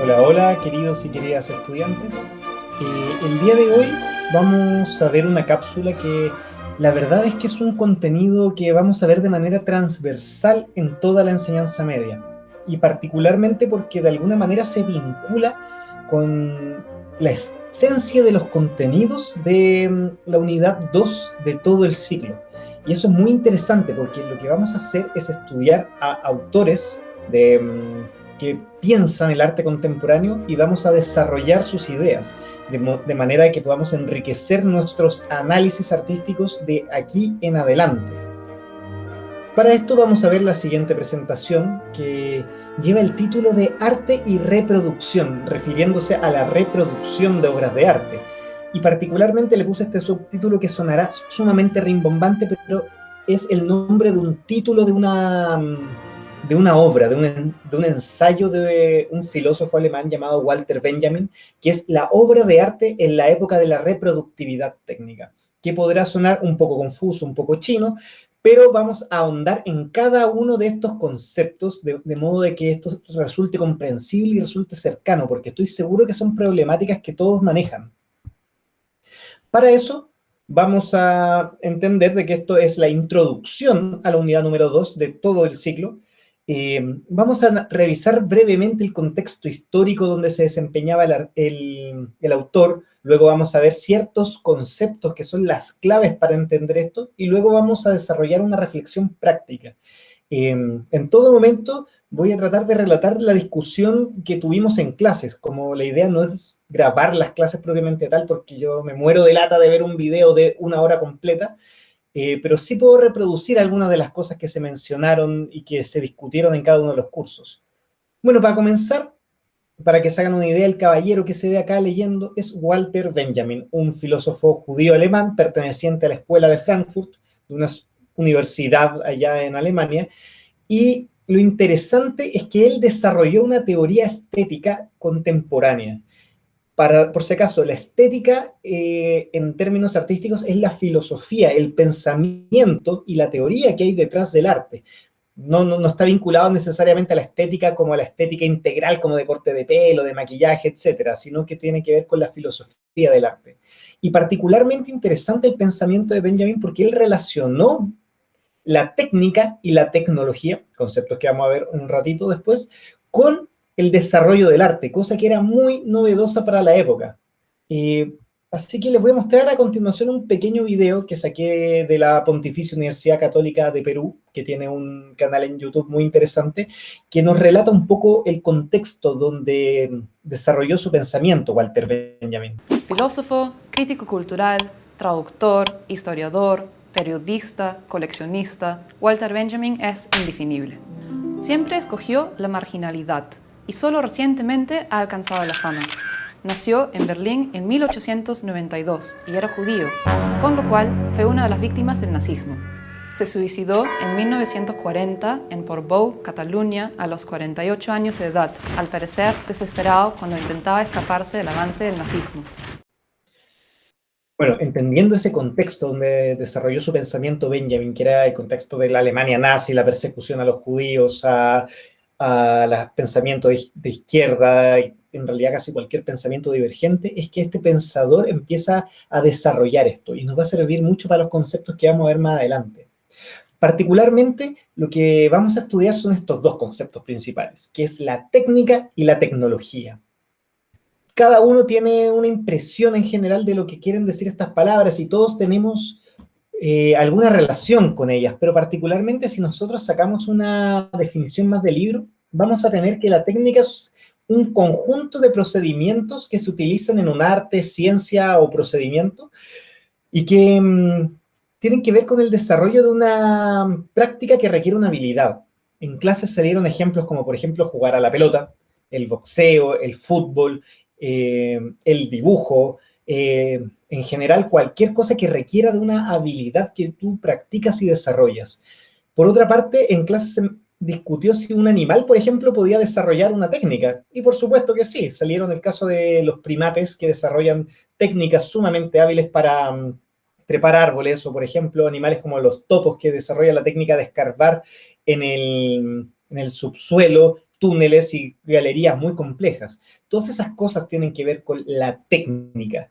Hola, hola, queridos y queridas estudiantes. El día de hoy vamos a ver una cápsula que la verdad es que es un contenido que vamos a ver de manera transversal en toda la enseñanza media y particularmente porque de alguna manera se vincula con la esencia de los contenidos de la unidad 2 de todo el ciclo. Y eso es muy interesante porque lo que vamos a hacer es estudiar a autores que piensan el arte contemporáneo y vamos a desarrollar sus ideas, de manera que podamos enriquecer nuestros análisis artísticos de aquí en adelante. Para esto vamos a ver la siguiente presentación que lleva el título de Arte y Reproducción, refiriéndose a la reproducción de obras de arte. Y particularmente le puse este subtítulo que sonará sumamente rimbombante, pero es el nombre de un título de una obra, de un ensayo de un filósofo alemán llamado Walter Benjamin, que es la obra de arte en la época de la reproductividad técnica, que podrá sonar un poco confuso, un poco chino, pero vamos a ahondar en cada uno de estos conceptos de modo de que esto resulte comprensible y resulte cercano, porque estoy seguro que son problemáticas que todos manejan. Para eso, vamos a entender de que esto es la introducción a la unidad número 2 de todo el ciclo. Vamos a revisar brevemente el contexto histórico donde se desempeñaba el autor, luego vamos a ver ciertos conceptos que son las claves para entender esto, y luego vamos a desarrollar una reflexión práctica. En todo momento voy a tratar de relatar la discusión que tuvimos en clases, como la idea no es grabar las clases propiamente tal, porque yo me muero de lata de ver un video de 1 hora completa, pero sí puedo reproducir algunas de las cosas que se mencionaron y que se discutieron en cada uno de los cursos. Bueno, para comenzar, para que se hagan una idea, el caballero que se ve acá leyendo es Walter Benjamin, un filósofo judío alemán perteneciente a la escuela de Frankfurt, de una universidad allá en Alemania, y lo interesante es que él desarrolló una teoría estética contemporánea. Por si acaso, la estética en términos artísticos es la filosofía, el pensamiento y la teoría que hay detrás del arte. No está vinculado necesariamente a la estética como a la estética integral, como de corte de pelo, de maquillaje, etcétera, sino que tiene que ver con la filosofía del arte. Y particularmente interesante el pensamiento de Benjamin porque él relacionó la técnica y la tecnología, conceptos que vamos a ver un ratito después, con el desarrollo del arte, cosa que era muy novedosa para la época. Así que les voy a mostrar a continuación un pequeño video que saqué de la Pontificia Universidad Católica de Perú, que tiene un canal en YouTube muy interesante, que nos relata un poco el contexto donde desarrolló su pensamiento Walter Benjamin. Filósofo, crítico cultural, traductor, historiador, periodista, coleccionista, Walter Benjamin es indefinible. Siempre escogió la marginalidad y solo recientemente ha alcanzado la fama. Nació en Berlín en 1892 y era judío, con lo cual fue una de las víctimas del nazismo. Se suicidó en 1940 en Portbou, Cataluña, a los 48 años de edad, al parecer desesperado cuando intentaba escaparse del avance del nazismo. Bueno, entendiendo ese contexto donde desarrolló su pensamiento Benjamin, que era el contexto de la Alemania nazi, la persecución a los judíos, a los pensamientos de izquierda, y en realidad casi cualquier pensamiento divergente, es que este pensador empieza a desarrollar esto y nos va a servir mucho para los conceptos que vamos a ver más adelante. Particularmente, lo que vamos a estudiar son estos dos conceptos principales, que es la técnica y la tecnología. Cada uno tiene una impresión en general de lo que quieren decir estas palabras y todos tenemos alguna relación con ellas, pero particularmente si nosotros sacamos una definición más del libro, vamos a tener que la técnica es un conjunto de procedimientos que se utilizan en un arte, ciencia o procedimiento y que tienen que ver con el desarrollo de una práctica que requiere una habilidad. En clases se dieron ejemplos como, por ejemplo, jugar a la pelota, el boxeo, el fútbol, el dibujo, en general cualquier cosa que requiera de una habilidad que tú practicas y desarrollas. Por otra parte, en clases se discutió si un animal, por ejemplo, podía desarrollar una técnica. Y por supuesto que sí, salieron el caso de los primates que desarrollan técnicas sumamente hábiles para trepar árboles, o por ejemplo, animales como los topos que desarrollan la técnica de escarbar en el subsuelo túneles y galerías muy complejas. Todas esas cosas tienen que ver con la técnica.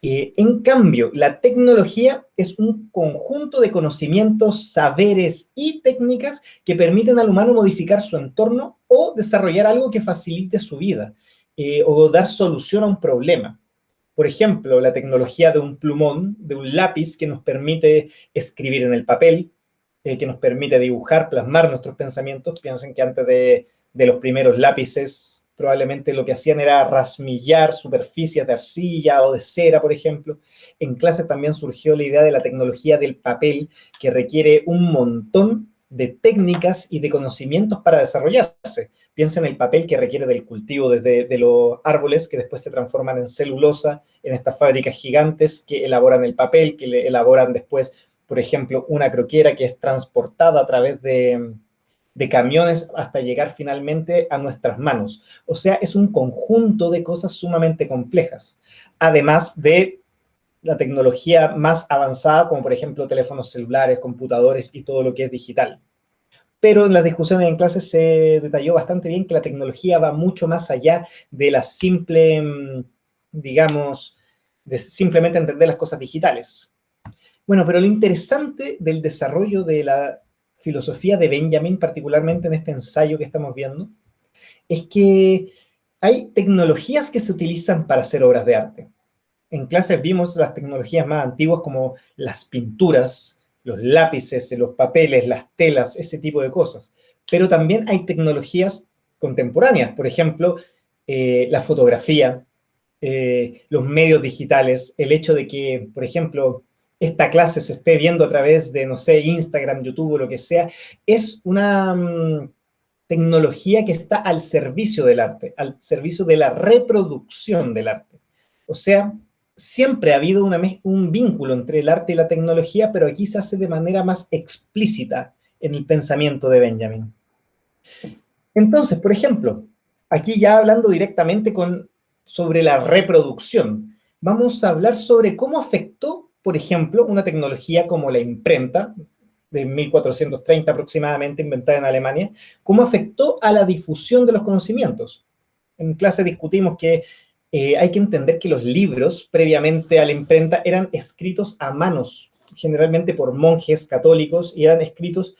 En cambio, la tecnología es un conjunto de conocimientos, saberes y técnicas que permiten al humano modificar su entorno o desarrollar algo que facilite su vida o dar solución a un problema. Por ejemplo, la tecnología de un plumón, de un lápiz que nos permite escribir en el papel, que nos permite dibujar, plasmar nuestros pensamientos. Piensen que antes de los primeros lápices, probablemente lo que hacían era rasmillar superficies de arcilla o de cera, por ejemplo. En clase también surgió la idea de la tecnología del papel, que requiere un montón de técnicas y de conocimientos para desarrollarse. Piensa en el papel que requiere del cultivo desde de los árboles, que después se transforman en celulosa, en estas fábricas gigantes que elaboran el papel, que elaboran después, por ejemplo, una croquera que es transportada a través de camiones hasta llegar finalmente a nuestras manos. O sea, es un conjunto de cosas sumamente complejas. Además de la tecnología más avanzada, como por ejemplo teléfonos celulares, computadores y todo lo que es digital. Pero en las discusiones en clase se detalló bastante bien que la tecnología va mucho más allá de la simple, digamos, de simplemente entender las cosas digitales. Bueno, pero lo interesante del desarrollo de la filosofía de Benjamin, particularmente en este ensayo que estamos viendo, es que hay tecnologías que se utilizan para hacer obras de arte. En clases vimos las tecnologías más antiguas como las pinturas, los lápices, los papeles, las telas, ese tipo de cosas. Pero también hay tecnologías contemporáneas, por ejemplo, la fotografía, los medios digitales, el hecho de que, por ejemplo, esta clase se esté viendo a través de, no sé, Instagram, YouTube o lo que sea, es una tecnología que está al servicio del arte, al servicio de la reproducción del arte. O sea, siempre ha habido un vínculo entre el arte y la tecnología, pero aquí se hace de manera más explícita en el pensamiento de Benjamin. Entonces, por ejemplo, aquí ya hablando directamente sobre la reproducción, vamos a hablar sobre cómo afectó, por ejemplo, una tecnología como la imprenta, de 1430 aproximadamente, inventada en Alemania, cómo afectó a la difusión de los conocimientos. En clase discutimos que hay que entender que los libros previamente a la imprenta eran escritos a manos, generalmente por monjes católicos, y eran escritos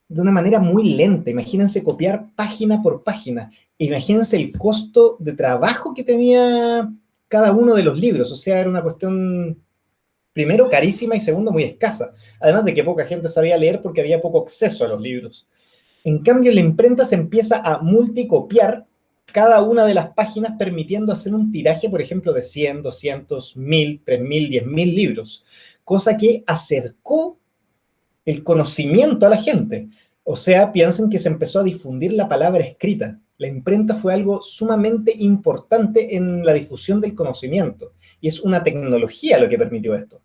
de una manera muy lenta. Imagínense copiar página por página. Imagínense el costo de trabajo que tenía cada uno de los libros. O sea, era una cuestión, primero, carísima y segundo, muy escasa. Además de que poca gente sabía leer porque había poco acceso a los libros. En cambio, la imprenta se empieza a multicopiar cada una de las páginas, permitiendo hacer un tiraje, por ejemplo, de 100, 200, 1000, 3000, 10.000 libros, cosa que acercó el conocimiento a la gente. O sea, piensen que se empezó a difundir la palabra escrita. La imprenta fue algo sumamente importante en la difusión del conocimiento, y es una tecnología lo que permitió esto.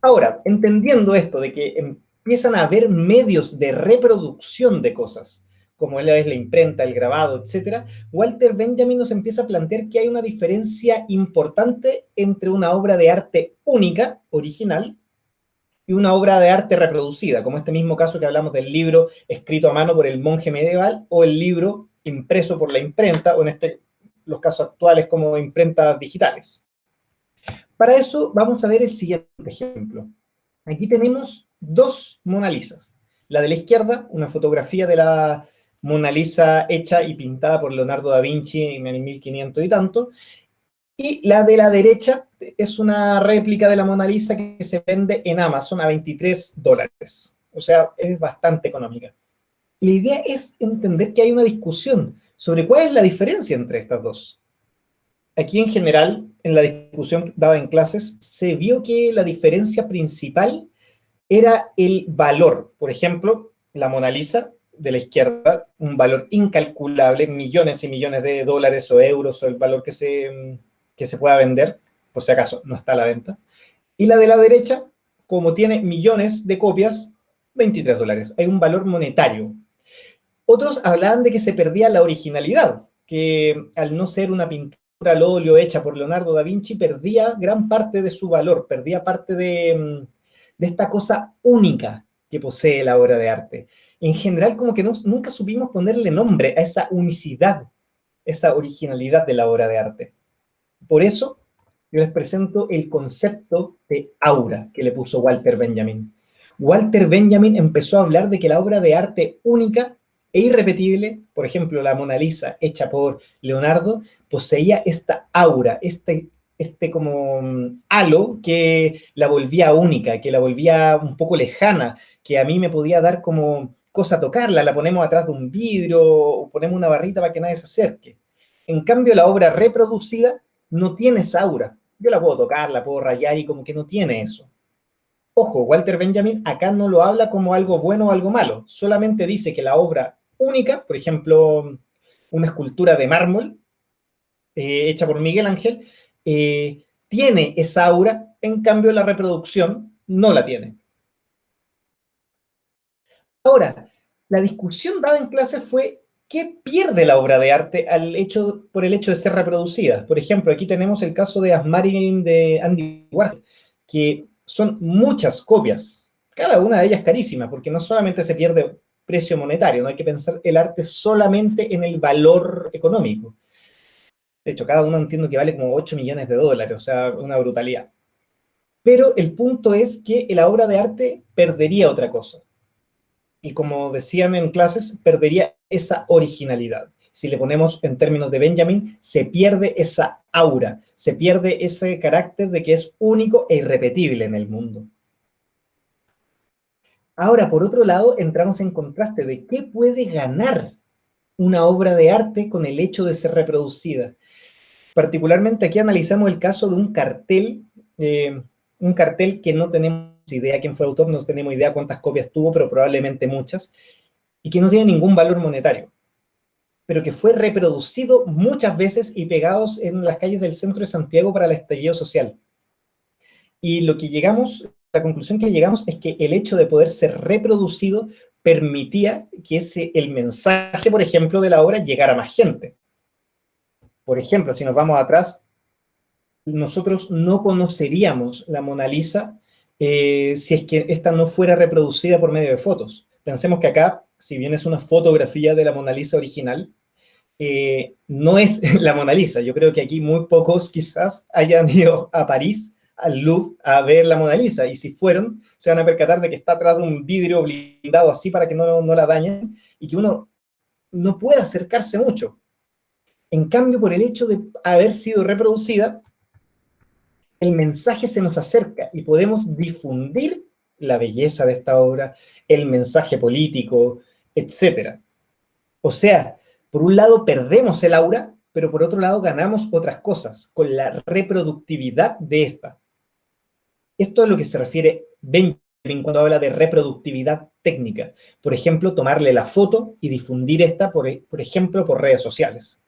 Ahora, entendiendo esto de que empiezan a haber medios de reproducción de cosas, como es la imprenta, el grabado, etc., Walter Benjamin nos empieza a plantear que hay una diferencia importante entre una obra de arte única, original, y una obra de arte reproducida, como este mismo caso que hablamos del libro escrito a mano por el monje medieval o el libro impreso por la imprenta, o en los casos actuales como imprentas digitales. Para eso vamos a ver el siguiente ejemplo. Aquí tenemos dos Mona Lisas. La de la izquierda, una fotografía de la Mona Lisa hecha y pintada por Leonardo da Vinci en el 1500 y tanto, y la de la derecha es una réplica de la Mona Lisa que se vende en Amazon a $23. O sea, es bastante económica. La idea es entender que hay una discusión sobre cuál es la diferencia entre estas dos. Aquí en general, en la discusión dada en clases, se vio que la diferencia principal era el valor. Por ejemplo, la Mona Lisa de la izquierda, un valor incalculable, millones y millones de dólares o euros, o el valor que se pueda vender, por si acaso no está a la venta. Y la de la derecha, como tiene millones de copias, $23. Hay un valor monetario. Otros hablaban de que se perdía la originalidad, que al no ser una pintura al óleo hecha por Leonardo da Vinci, perdía gran parte de su valor, perdía parte de esta cosa única que posee la obra de arte. En general, como que nunca supimos ponerle nombre a esa unicidad, esa originalidad de la obra de arte. Por eso, yo les presento el concepto de aura que le puso Walter Benjamin. Walter Benjamin empezó a hablar de que la obra de arte única e irrepetible, por ejemplo, la Mona Lisa, hecha por Leonardo, poseía esta aura, este como halo que la volvía única, que la volvía un poco lejana, que a mí me podía dar como cosa tocarla, la ponemos atrás de un vidrio o ponemos una barrita para que nadie se acerque. En cambio, la obra reproducida no tiene esa aura. Yo la puedo tocar, la puedo rayar y como que no tiene eso. Ojo, Walter Benjamin acá no lo habla como algo bueno o algo malo, solamente dice que la obra única, por ejemplo, una escultura de mármol hecha por Miguel Ángel, tiene esa aura, en cambio la reproducción no la tiene. Ahora, la discusión dada en clase fue ¿qué pierde la obra de arte por el hecho de ser reproducida? Por ejemplo, aquí tenemos el caso de Asmarine de Andy Warhol, que son muchas copias, cada una de ellas carísima, porque no solamente se pierde precio monetario, no hay que pensar el arte solamente en el valor económico. De hecho, cada una entiendo que vale como 8 millones de dólares, o sea, una brutalidad. Pero el punto es que la obra de arte perdería otra cosa. Y como decían en clases, perdería esa originalidad. Si le ponemos en términos de Benjamin, se pierde esa aura, se pierde ese carácter de que es único e irrepetible en el mundo. Ahora, por otro lado, entramos en contraste de qué puede ganar una obra de arte con el hecho de ser reproducida. Particularmente aquí analizamos el caso de un cartel que no tenemos idea quién fue el autor, no tenemos idea cuántas copias tuvo, pero probablemente muchas, y que no tiene ningún valor monetario, pero que fue reproducido muchas veces y pegados en las calles del centro de Santiago para el estallido social. Y la conclusión que llegamos es que el hecho de poder ser reproducido permitía que el mensaje, por ejemplo, de la obra llegara a más gente. Por ejemplo, si nos vamos atrás, nosotros no conoceríamos la Mona Lisa si es que esta no fuera reproducida por medio de fotos. Pensemos que acá, si bien es una fotografía de la Mona Lisa original, no es la Mona Lisa. Yo creo que aquí muy pocos quizás hayan ido a París, al Louvre, a ver la Mona Lisa, y si fueron, se van a percatar de que está atrás de un vidrio blindado así para que no la dañen, y que uno no puede acercarse mucho. En cambio, por el hecho de haber sido reproducida, el mensaje se nos acerca y podemos difundir la belleza de esta obra, el mensaje político, etc. O sea, por un lado perdemos el aura, pero por otro lado ganamos otras cosas con la reproductividad de esta. Esto es lo que se refiere Benjamin cuando habla de reproductividad técnica. Por ejemplo, tomarle la foto y difundir esta, por ejemplo, por redes sociales.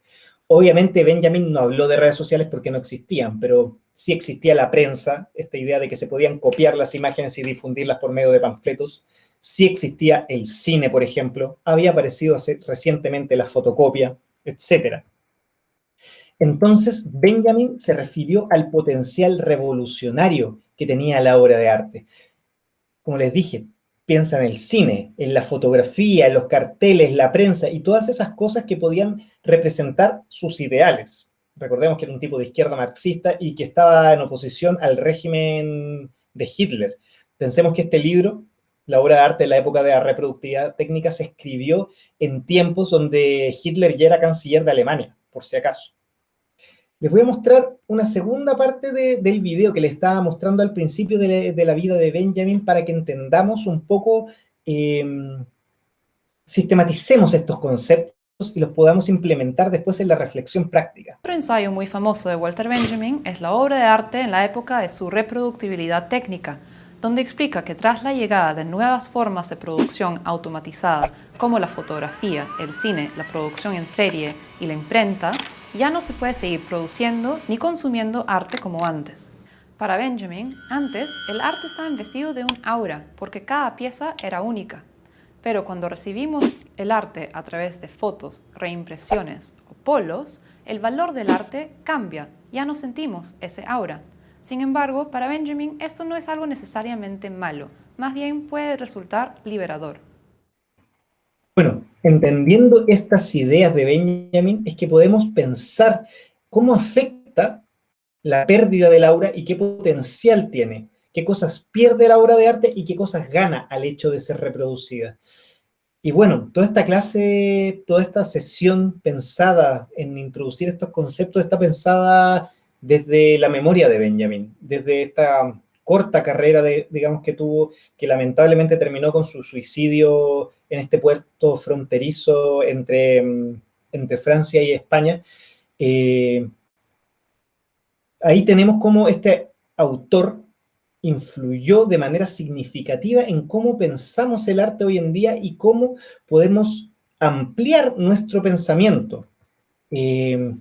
Obviamente Benjamin no habló de redes sociales porque no existían, pero sí existía la prensa, esta idea de que se podían copiar las imágenes y difundirlas por medio de panfletos. Sí existía el cine, por ejemplo. Había aparecido recientemente la fotocopia, etc. Entonces Benjamin se refirió al potencial revolucionario que tenía la obra de arte. Como les dije, piensa en el cine, en la fotografía, en los carteles, la prensa y todas esas cosas que podían representar sus ideales. Recordemos que era un tipo de izquierda marxista y que estaba en oposición al régimen de Hitler. Pensemos que este libro, la obra de arte de la época de la reproductividad técnica, se escribió en tiempos donde Hitler ya era canciller de Alemania, por si acaso. Les voy a mostrar una segunda parte del video que les estaba mostrando al principio de la vida de Benjamin para que entendamos un poco, sistematicemos estos conceptos y los podamos implementar después en la reflexión práctica. Otro ensayo muy famoso de Walter Benjamin es la obra de arte en la época de su reproductibilidad técnica, donde explica que tras la llegada de nuevas formas de producción automatizada, como la fotografía, el cine, la producción en serie y la imprenta, ya no se puede seguir produciendo ni consumiendo arte como antes. Para Benjamin, antes el arte estaba investido de un aura, porque cada pieza era única. Pero cuando recibimos el arte a través de fotos, reimpresiones o polos, el valor del arte cambia, ya no sentimos ese aura. Sin embargo, para Benjamin esto no es algo necesariamente malo, más bien puede resultar liberador. Bueno, entendiendo estas ideas de Benjamin, es que podemos pensar cómo afecta la pérdida del aura y qué potencial tiene, qué cosas pierde la obra de arte y qué cosas gana al hecho de ser reproducida. Y bueno, toda esta clase, toda esta sesión pensada en introducir estos conceptos está pensada desde la memoria de Benjamin, desde esta corta carrera, digamos, que tuvo, que lamentablemente terminó con su suicidio en este puerto fronterizo entre Francia y España. Eh, Ahí tenemos cómo este autor influyó de manera significativa en cómo pensamos el arte hoy en día y cómo podemos ampliar nuestro pensamiento. Eh,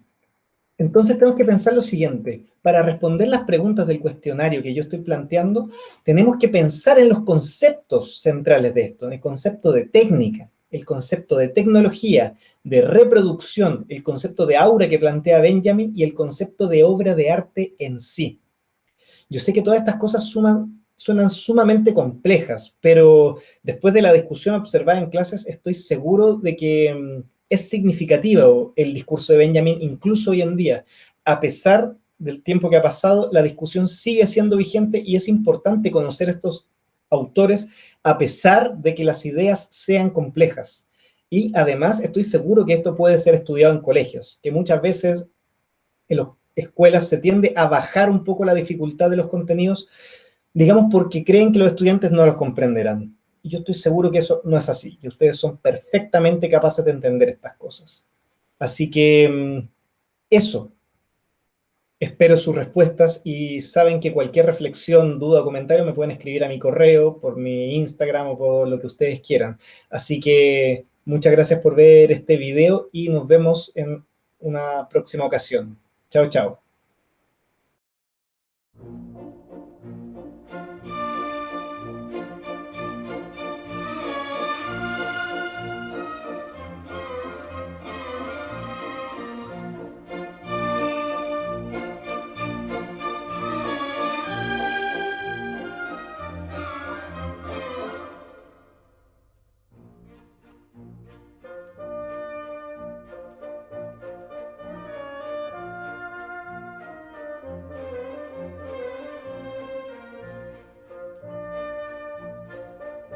entonces tenemos que pensar lo siguiente, para responder las preguntas del cuestionario que yo estoy planteando, tenemos que pensar en los conceptos centrales de esto, en el concepto de técnica, el concepto de tecnología, de reproducción, el concepto de aura que plantea Benjamin y el concepto de obra de arte en sí. Yo sé que todas estas cosas suenan sumamente complejas, pero después de la discusión observada en clases, estoy seguro de que es significativo el discurso de Benjamin, incluso hoy en día. A pesar del tiempo que ha pasado, la discusión sigue siendo vigente y es importante conocer estos autores a pesar de que las ideas sean complejas. Y además estoy seguro que esto puede ser estudiado en colegios, que muchas veces en las escuelas se tiende a bajar un poco la dificultad de los contenidos, digamos porque creen que los estudiantes no los comprenderán. Y yo estoy seguro que eso no es así, que ustedes son perfectamente capaces de entender estas cosas. Así que eso, espero sus respuestas y saben que cualquier reflexión, duda o comentario me pueden escribir a mi correo, por mi Instagram o por lo que ustedes quieran. Así que muchas gracias por ver este video y nos vemos en una próxima ocasión. Chao, chao.